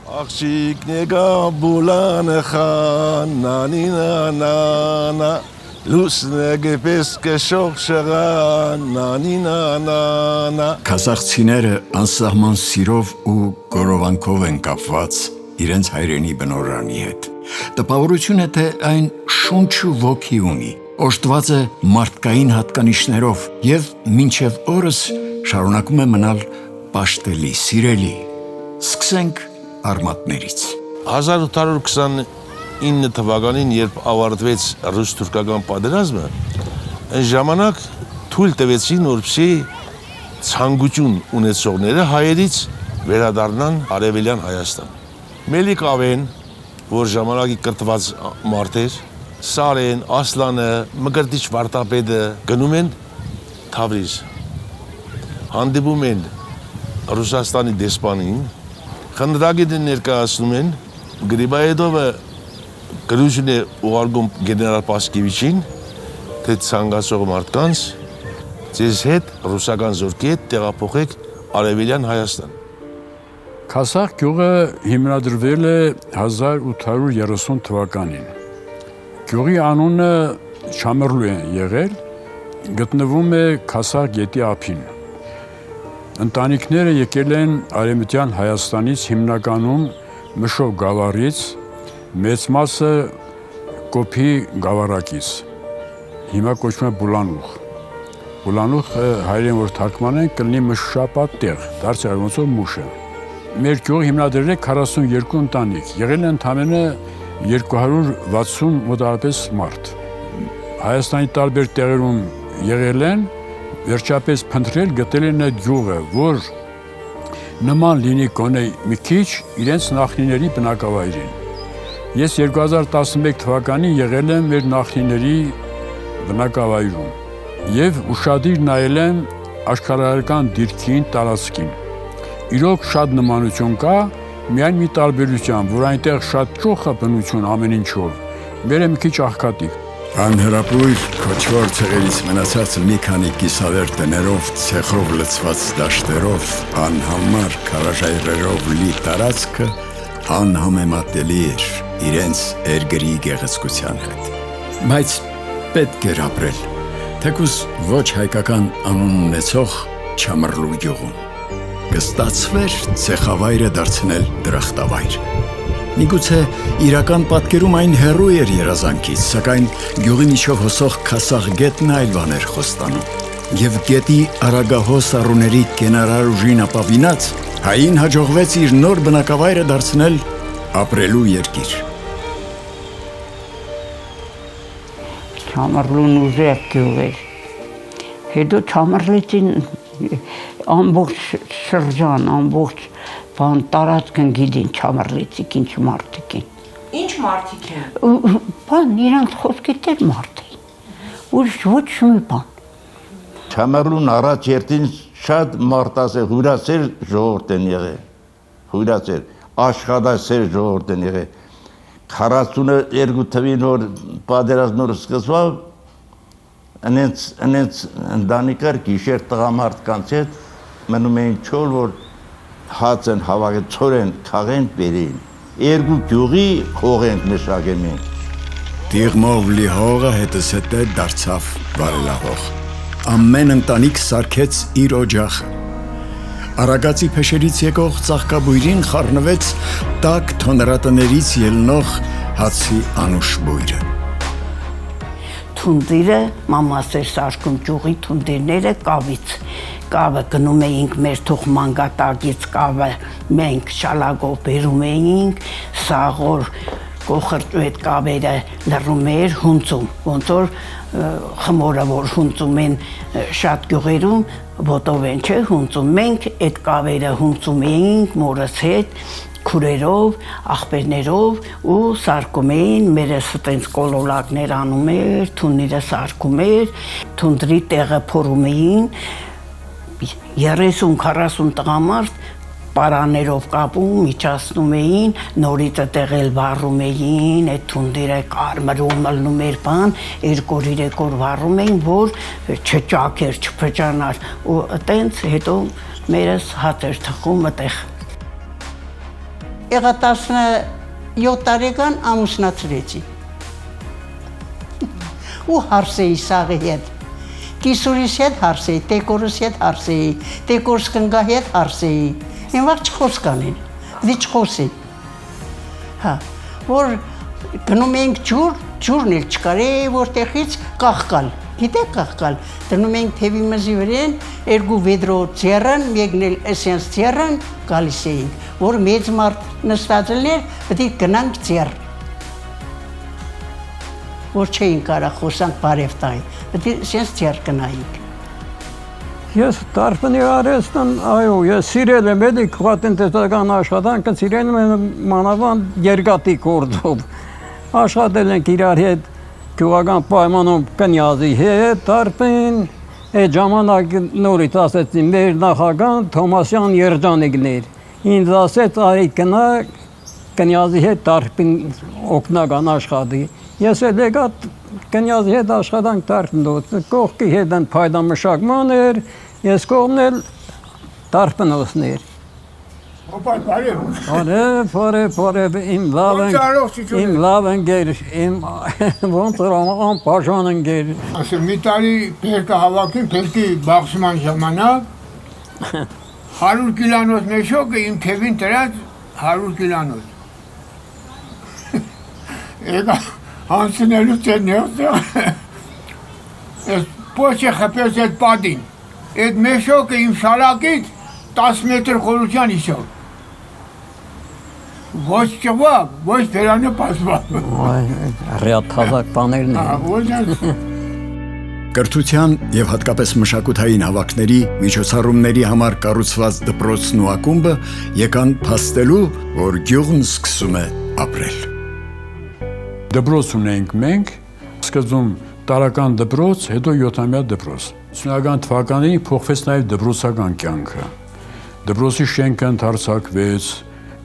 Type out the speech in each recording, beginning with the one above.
Աղջիկ նեգա բուլանը խան, նանինանանա, լուսնեգե պես կշող շղան, նանինանանա։ Կազախցիները անսահման սիրով ու գորովանքով են կապված իրենց հայրենի բնօրանի հետ։ Տպավորություն է, թե այն շունչ ու ոգի ունի, օժտված է մարդկային հատկանիշներով և մինչև օրս շարունակում է մնալ պաշտելի, սիրելի։ Սկսենք արմատներից։ 1829 թվականին, երբ ավարտվեց ռուս-թուրքական պատերազմը, այն ժամանակ թույլ տվեցին, որպեսզի ցանկություն ունեցողները հայերից վերադառնան Արևելյան Հայաստան։ Մելիքավեն, որ ժամանակի կրթված մարդ էր, Սարեն, Ասլանը, Մկրտիչ վարդապետը գնում են Թավրիզ։ Հանդիպում են Ռուսաստանի դեսպանին, խնդրագիրը ներկայացնում են, Գրիբայեդովը գրություն է ուղարկում գեներալ Պասկևիչին, թե ցանկացող մարդկանց ձեզ հետ ռուսական զորքի հետ տեղափոխեք Արևելյան Հայաստան։ Կազախ գյուղը հիմնադրվել է 1830 թվականին։ Գյուղի անունը Չամռլու է եղել, գտնվում է Կազախ գետի ափին։ Ընտանիքները եկել են Արևմտյան Հայաստանից, հիմնականում Մշով գավառից, մեծ մասը Կոփի գավառակից։ Հիմա կոչվում է Բուլանուխ։ Բուլանուխ հայերեն որ թարգմանեն կլինի մշապատ տեղ, դարձյալ ոնց որ մուշը։ Մեր գյուղը հիմնադրել է 42 ընտանիք, եղել են ընդամենը 260 մոտավորապես մարդ։ Հայաստանի տարբեր տեղերում եղել են, վերջապես փնտրել գտել են այդ գյուղը, որ նման լինի գոնե մի քիչ իրենց նախնիների բնակավայրին։ Ես 2011 թվականին եղել եմ մեր նախնիների բնակավայրում եւ ուշադիր նայել եմ աշխարհական դիրքին, տարածքին։ Իրոք շատ նմանություն կա, միայն մի տարբերությամբ, որ այնտեղ շատ ճոխ է բնություն ամեն ինչով, մեր է մի քիչ աղքատիկ։ Անհրապույր քոչվոր ցեղերից մնացած մի քանի կիսավեր տներով, ցեխով լցված դաշտերով, անհամար քարաժայռերով լի տարածքը անհամեմատելի էր իրենց երկրի գեղեցկության հետ։ Բայց պետք էր ապրել, թեկուզ ոչ հայկական անուն ունեցող Չամռլու գյուղում։ Կստացվեր ցեխավայրը դարձնել դրախտավայր։ Միգուցե իրական պատկերում այն հեռու էր երազանքից, սակայն գյուղի միջով հոսող Կազախ գետն այլ բան էր խոստանում։ Եվ գետի արագահոս առուների կենարար ուժին ապավինած, հային հաջողվեց իր նոր բնակավայրը դարձնել ապրելու երկիր։ Չամռլուն ուժեղ գյուղ էր։ Հետո Չամռլիցին ամբողջ շրջան, ամբողջ բան տարածքն գիտին Չամռլիցիկ ինչ մարդիկ են։ Ինչ մարդիկ են։ Բան իրանք խոսքի տեր մարդ էին։ Ուրիշ ոչ մի բան։ Չամռլուն առաջ երթին շատ մարդասեր, հյուրասեր ժողովուրդ են եղել։ Հյուրասեր, աշխատասեր ժողովուրդ են եղել։ 42 թվին որ պատերազմը սկսավ, անենց ընտանիքներ գիշեր տղամարդկանց հետ մնում էին չոր, որ հաց են հավաքել, ցոր են քաղեն բերին։ Երկու գյուղի հող ենք մշակել մենք։ Տիղմով լի հողը հետս հետը դարձավ վարելահող։ Ամեն ընտանիք սարքեց իր օջախը։ Արագածի փեշերից եկող ծաղկաբույրին խառնվեց տաք թոնրատներից ելնող հացի անուշ բույրը։ Թունդիրը մամաս էր սարքում ճյուղի թունդիրները կավից։ Կավը գնում էինք մեր թող մանգատակից կավը մենք շալակով բերում էինք, սաղոր կոխրճու այդ կավերը լռում էր հունձում, ոնց որ խմորը որ հունձում են շատ գյուղերում, ոտով են չէ հունձում, մենք այդ կավերը հունձում էինք մորս հետ, քուրերով, աղբերներով ու սարկում էին, մերս տենց կոլոլակներ անում էր, թունիրը սարկում էր, թունդրի տեղը փորում էին, 30-40 տղամարդ պարաներով կապում, միջացնում էին, նորից տեղել վառում էին, այդ թունդիրը կարմրում ըլնում էր բան, 2-3 օր վառում էին, որ չճաքեր, չփճանար ու տենց հետո մերս հաց էր թխում այդտեղ։ եղա 17 տարեկան ամուսնացրեցի։ Ու հարսեի սաղի հետ։ Կիսուրիս հետ հարսեի, տեկորս հետ հարսեի, տեկորս կնգա հետ հարսեի։ Իմ վաղ չխոս կանեն, դի չխոսի։ Հա, որ գնում էինք ջուրն էլ չկար է, որտեղից կաղկալ, գիտեք կաղկալ, դնում էինք թևի մզի վրեն, 2 վեդրո ձեռան, մեկն էլ էսենս ձեռան գալիս էինք, որ մեծ մարդ նստած էր, պետք է գնանք ձեռ, որ չէին կարա խոսանք բարև տայի, պետք է էսենս ձեռ գնայինք։ Ես տարբնի արեստն, այո, ես սիրել եմ էլի քվատնտեսական աշխատանքը, սիրել եմ մանավանդ երկաթի գործով։ Աշխատել ենք իրար հետ գյուղական պայմանում կնյազի հետ, տարբին, այդ ժամանակ նորից ասեցի, մեր նախագահ Թոմասյան Երջանիկներ։ Ինձ ասեց, այ գնա կնյազի հետ տարբին օգնական աշխատի։ Ես էլ եկա կնյազի հետ աշխատանք տարբնոց, կողքի հետ են փայդամշակման էր, ես կողմն էլ տարբնոցներ։ Օպա, բարև։ Բարև, իմ լավ ընկեր, իմ ոնց որ անպաշան ընկեր։ Ասել մի տարի բերկը հավաքին, բերկի բախսման ժամանակ 100 կիլանոց մեշոկը իմ թևին տրած 100 կիլանոց։ Եկա հանցնելուց է նեղսը, ես պոչը խպես էդ պատին, էդ մեշոկը իմ շալակից 10 մետր խորության իսով։ Ոչ ճվա, ոչ վերանը պասվա։ Ռեալ թազակ բաներն են։ Կրթության եւ հատկապես մշակութային հավաքների միջոցառումների համար կառուցված դպրոցն ու ակումբը եկան փաստելու, որ գյուղն սկսում է ապրել։ Դպրոց ունենք մենք, սկզբում տարական դպրոց, հետո 7-ամյա դպրոց։ 90-ական թվականներին փոխվեց նաև դպրոցական կյանքը։ Դպրոցի շենքը ընդարձակվեց,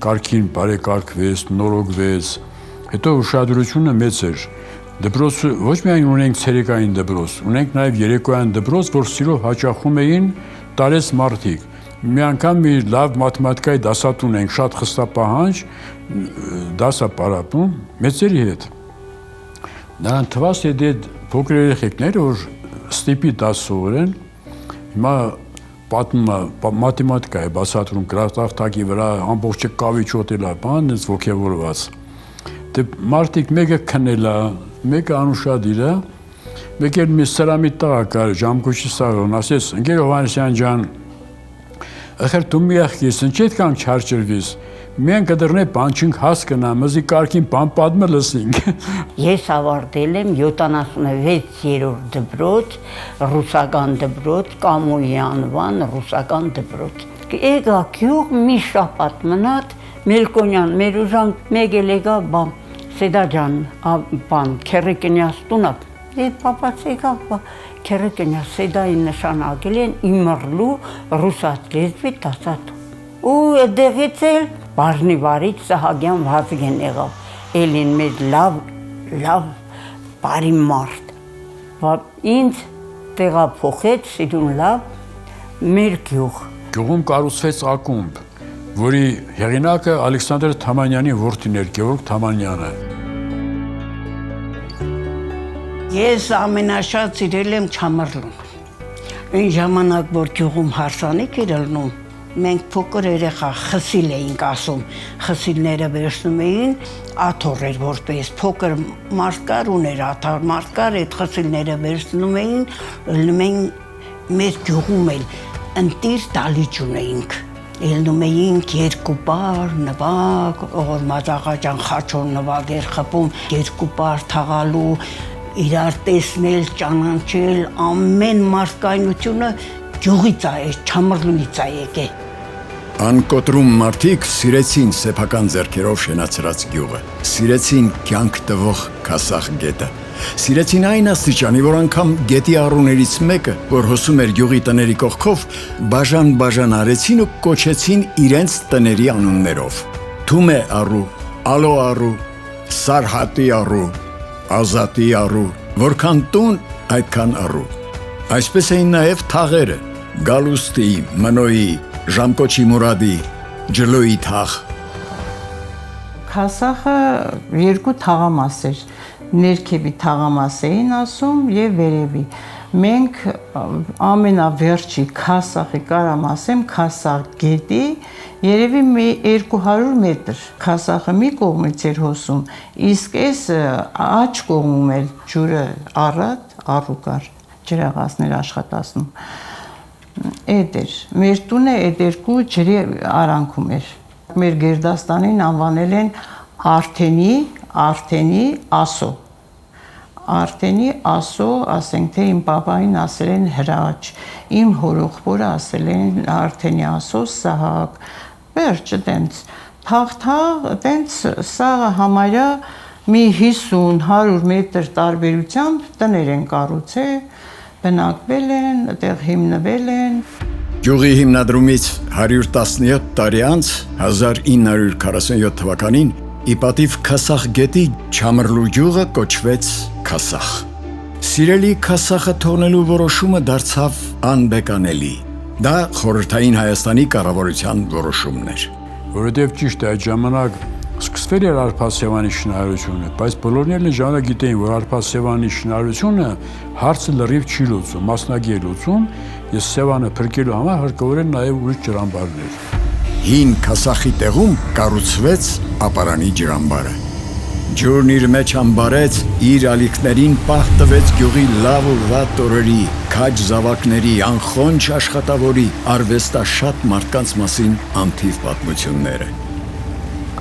կարգին բարեկարգվեց, նորոգվեց, հետո ուշադրությունը մեծ էր։ Դպրոցը ոչ միայն ունենք ցերեկային դպրոց, ունենք նաև երեկոյան դպրոց, որ սիրով հաճախում էին տարեց մարդիկ։ Մի անգամ մի լավ մաթեմատիկայի դասատուն ենք, շատ խստապահանջ, դասա պարապում մեծերի հետ։ Նրան թվաց, այդ փոքր երեխեքները, որ ստիպի դաս սովորեն, հիմա պատմում է մաթեմատիկա է բացատրում գրախտակի վրա ամբողջը կավի չոտել է, բան, այնց ոգևորված։ Դե մարդիկ մեկը քնել է, մեկը անուշադիր է, մեկը մի սրամի տղա կար, ժամկուչի սաղոն, ասեց, ընկեր Հովհաննեսյան ջան, ախր դու մի աղքես, ինչ այդքան չարչրվիս, մենք դեռնե բան չենք հասկնա, մզի կարգին բան պատմը լսենք։ Ես ավարտել եմ 76-րդ դպրոց, ռուսական դպրոց, Կամոյի անվան ռուսական դպրոց։ Եկա գյուղ մի շաբաթ մնաց, Մելկոնյան, մեր ուժանք մեկ էլ եկա բան, Սեդա ջան, բան, քերեկենյաս տունը, եւ պապաց եկա, քերեկենյաս Սեդայի նշանակել են իմռլու ռուսաց լեզվի դասատու։ Ու այդեղից էլ Բարնիվարից Սահագյան Վազգեն եղավ, ելին մեզ լավ բարի մարդ, ինձ տեղափոխեց Սիրուն լավ մեր գյուղ։ Գյուղում կառուցվեց ակումբ, որի հեղինակը Ալեքսանդր Թամանյանի որդին էր, Գևորգ Թամանյանը։ Ես ամենաշատ սիրել եմ Չամռլուն։ Այն ժամանակ, որ գյուղում հարսանիք էր ելնում, մենք փոքր երեխա խսիլ էինք ասում, խսիլները վերցնում էին, աթոռ էր որպես փոքր մարդկար ուներ, աթոռ մարդկար, այդ խսիլները վերցնում էին, ելնում էին մեր գյուղում էլ ընտիր դալիճ ունեինք, ելնում էինք երկու պար նվագ, Օղորմած աղաջան խաչոր նվագ էր խփում, երկու պար թաղալու, իրար տեսնել, ճանաչել, ամեն մարդկայնությունը գյուղից է, Չամռլուից է եկել։ Անկոտրում մարդիկ սիրեցին սեփական ձեռքերով շենացրած գյուղը, սիրեցին կյանք տվող քասախ գետը, սիրեցին այն աստիճանի, որ անգամ գետի առուներից մեկը, որ հոսում էր գյուղի տների կողքով, բաժան արեցին ու կոչեցին իրենց տների անուններով։ Թումե առու, Ալո առու, Սարհատի առու, Ազատի առու, որքան տուն, այդքան առու։ Այսպես էին նաև թաղերը, Գալուստի, Մնոյի, Ժամկոչի Մուրադի, Ջլոյի թաղ։ Քասախը երկու թաղամաս էր, ներքևի թաղամաս էին ասում եւ վերևի։ Մենք ամենավերջի Քասախի կարամ ասեմ Քասախ գետի երևի 200 մետր Քասախը մի կողմից էր հոսում, իսկ այս աջ կողմում էր ջուրը առուկար ջրաղացներ աշխատացնում։ Էդ էր, մեր տունը այդ երկու ջրի արանքում էր։ Մեր Գերդաստանին անվանել են Արդենի ասո։ Արդենի ասո, ասենք թե իմ պապային ասել են հրաչ, իմ հորողբորը ասել են Արդենի ասո Սահակ, վերջը տենց, թաղ, տենց սաղը համարյա մի 50-100 մետր տարբերությամբ տներ են կառուցել, բնակվել են, այդտեղ հիմնվել են։ Գյուղի հիմնադրումից 117 տարի անց 1947 թվականին ի պատիվ Քասախ գետի Չամրլու գյուղը կոչվեց Քասախ։ Սիրելի Քասախը թողնելու որոշումը դարձավ անբեկանելի։ Դա խորհրդային Հայաստանի կառավարության որոշումն էր։ Որովհետև ճիշտ է այդ ժամանակ սկսվել էր Արփասեվանի շինարարությունը, բայց բոլորն էլ ժամանակ գիտեին, որ Արփասեվանի շինարարությունը հարցը լրիվ չի լուծում, մասնագի է լուծում, ես Սևանը փրկելու համար հարկավոր են նաև ուրիշ ջրամբարներ։ Հին Քասախի տեղում կառուցվեց ապարանի ջրամբարը։ Ջուրն իր մեջ ամբարեց, իր ալիքներին պահ տվեց գյուղի լավ ու վատ օրերի, քաջ զավակների, անխոնջ աշխատավորի, արվեստաշատ մարդկանց մասին անթիվ պատմությունները։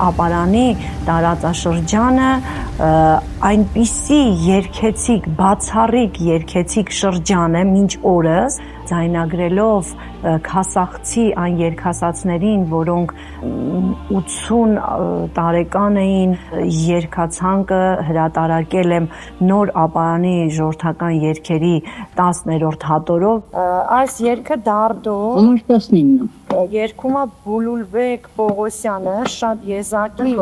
Ապարանի տարածաշրջանը այնպիսի երկեցիկ, բացառիկ երկեցիկ շրջան է մինչ օրս, ձայնագրելով քասախցի այն երգասացներին, որոնք 80 տարեկան էին, երգացանկը հրատարակել եմ նոր ապարանի ժողովրդական երգերի 10-րդ հատորով։ Այս երգը դարդում 19 երգում է Բուլուլբեկ Պողոսյանը, շատ եզակի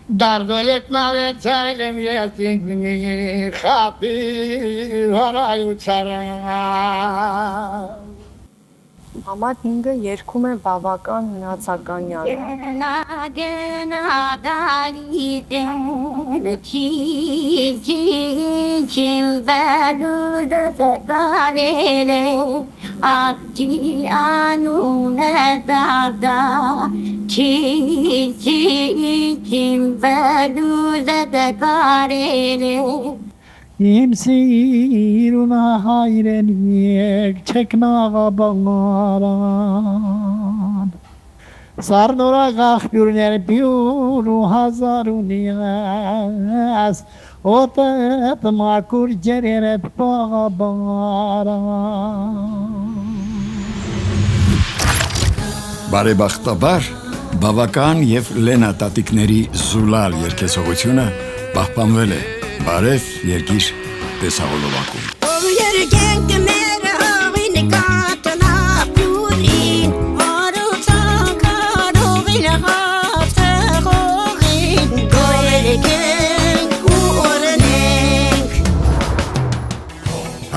Դարդոլետ նավետ ծայլեմ եսինգնի խապի հորայուցարա Համատ 5-ը երգում է Բավական Նացականյանը։ Գենա դարի դեն Չիմ բերու դարել է Ակի անուն է դարդա Չիմ բերու դարել է Իմ սիրունա հայրենիեք չեքնաղաբանարան Սարնորակ աղբյուրներ բյուր ու հազարունիես Ոտետ մակուր ջերերետ պաղաբանարան Բարեբախտաբար, բավական և Լենա տատիկների զուլալ երկեցողությունը պահպանվել է Բարև երկիր տեսաղոլովակում։ Ով երգենք մերը հավին կատնա պյուրին Արուցան կարողին հավթը խողին Գոերգենք ու օրնենք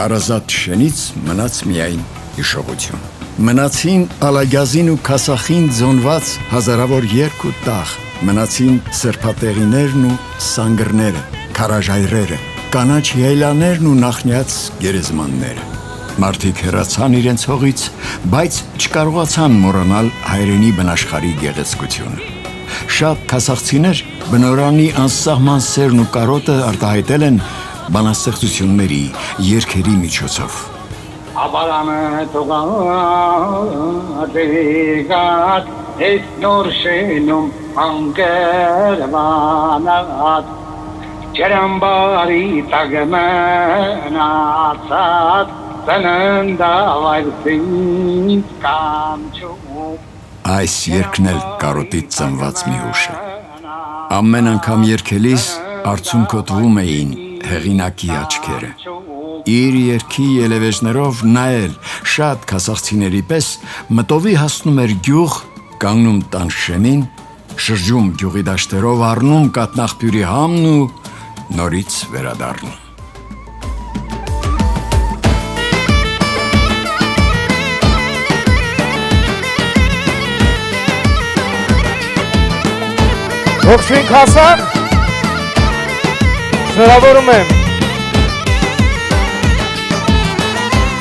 Հարազատ շենից մնաց միայն հիշողություն։ Մնացին Ալագազին ու Քասախին ձոնված հազարավոր երգ ու տաղ, մնացին սրբատեղիներն ու սանգրները, քարաժայրերը, կանաչ յայլաներն ու նախնյաց գերեզմանները։ Մարդիկ հեռացան իրենց հողից, բայց չկարողացան մոռանալ հայրենի բնաշխարհի գեղեցկությունը։ Շատ քասախցիներ բնորանի անսահման սերն ու կարոտը արտահայտել են բանաստեղծությունների, երգերի միջոցով։ Ապարանը թողած հետ նոր շենում անգերվանատ Ջրամբարի տակ մնացած ծննդավայրին կանչում Այս երգն էլ կարոտից ծնված մի հուշ է։ Ամեն անգամ երգելիս արցունքոտվում էին հեղինակի աչքերը։ Իր երգի ելևեջներով նա էլ շատ քասախցիների պես մտովի հասնում էր գյուղ, կանգնում տան շեմին, շրջում գյուղի դաշտերով, առնում կատնաղբյուրի համն ու նորից վերադառնում։ Ողջույն հասան։ Շնորհավորում եմ։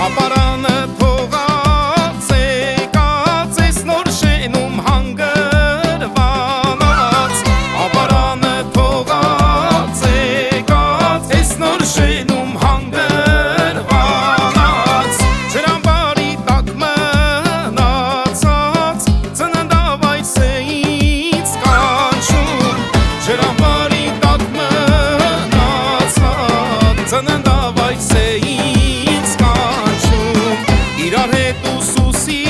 Ապարանը թողած եկած ես նոր շենում հանգրվանած Ապարանը թողած եկած ես նոր շենում հանգրվանած Ջրամբարի տակ մնացած ծննդավ այցեից կանչում Ջրամբարի տակ մնացած ծննդավ այցեից Իրար հետ ուսուսի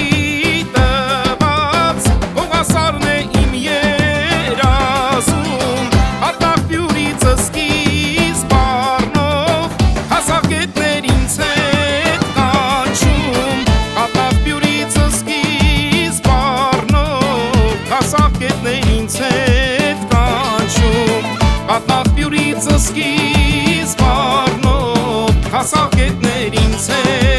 տված Հողասարն է իմ երազում Արտաղբյուրից սկիզ պարնով Հասաղգետներ ինձ հետ կանչում Արտաղբյուրից սկիզ պարնով Հասաղգետներ ինձ հետ կանչում Արտաղբյուրից սկիզ պարնով Հասաղգետներ ինձ հետ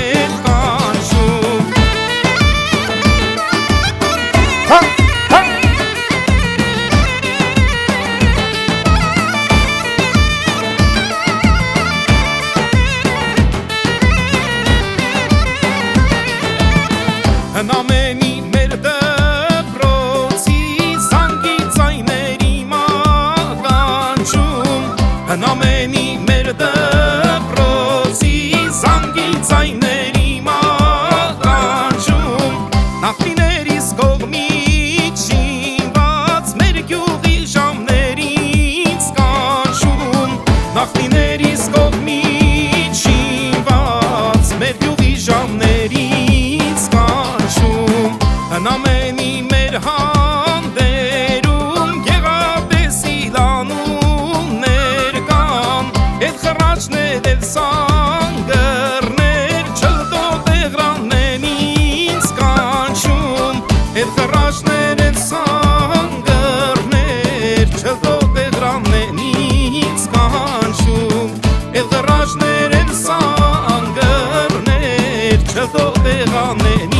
Հնամենի մեր դպրոցի զանգի ձայների մականչում Հնամենի մեր դպրոցի զանգի ձայների մականչում Նախնիներիս կողմից շինված մեր գյուղի ժամներից կանչում Նախնիներիս կողմից շինված մեր գյուղի ժամներից Հնամենի մեր հանդերում գեղատեսի լանումներ կան Ետ խրաչներ էլ սանգրներ չլտոտեղրանեն ինձ կանչում Ետ խրաչներ էլ սանգրներ չլտոտեղրանեն ինձ կանչում Ետ խրաչներ էլ սանգրներ չլտոտեղրանեն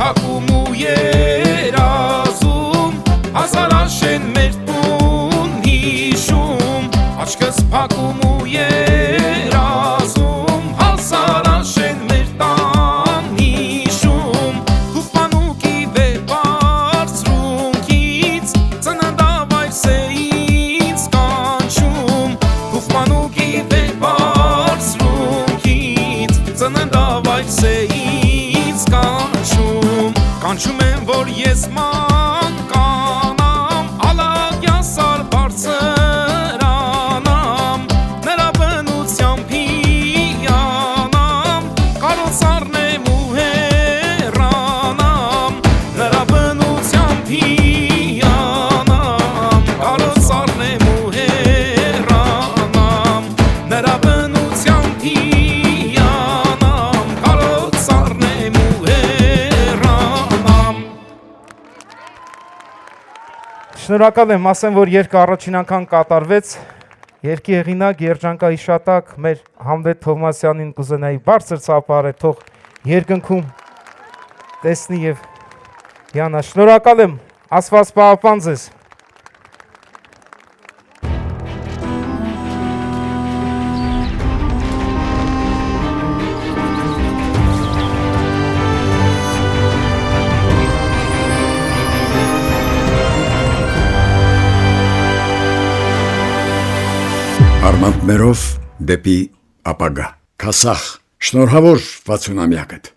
Փակում ու երազում Հազարաշեն մեր տուն հիշում Աչքս փակում ու երազում Հազարաշեն մեր տան հիշում Թուղմանուկի բարձրունքից Ծննդավ այցեից կանչում Թուղմանուկի բարձրունքից Ծննդավ այցեից կանչում Կանչում եմ, որ ես մանկանամ, ալագյասար բարձրանամ, նրա բնությամբ հիանամ, կարոցառնեմ ու հեռանամ, նրա բնությամբ հիանամ, կարոցառնեմ ու հեռանամ, նրա բնությամբ հիանամ, կարոցառնեմ ու Շնորհակալ եմ, ասեմ, որ երգը առաջին անգամ կատարվեց, երգի հեղինակ երջանկահիշատակ մեր Համլետ Թովմասյանին կուզենայի բարձր ծափարել, թող երկնքում տեսնի եւ հիանա։ Շնորհակալ եմ, Աստված պահապան ձեզ։ Արմատներով դեպի ապագա։ Քասախ Շնորհավոր 60-ամյակդ։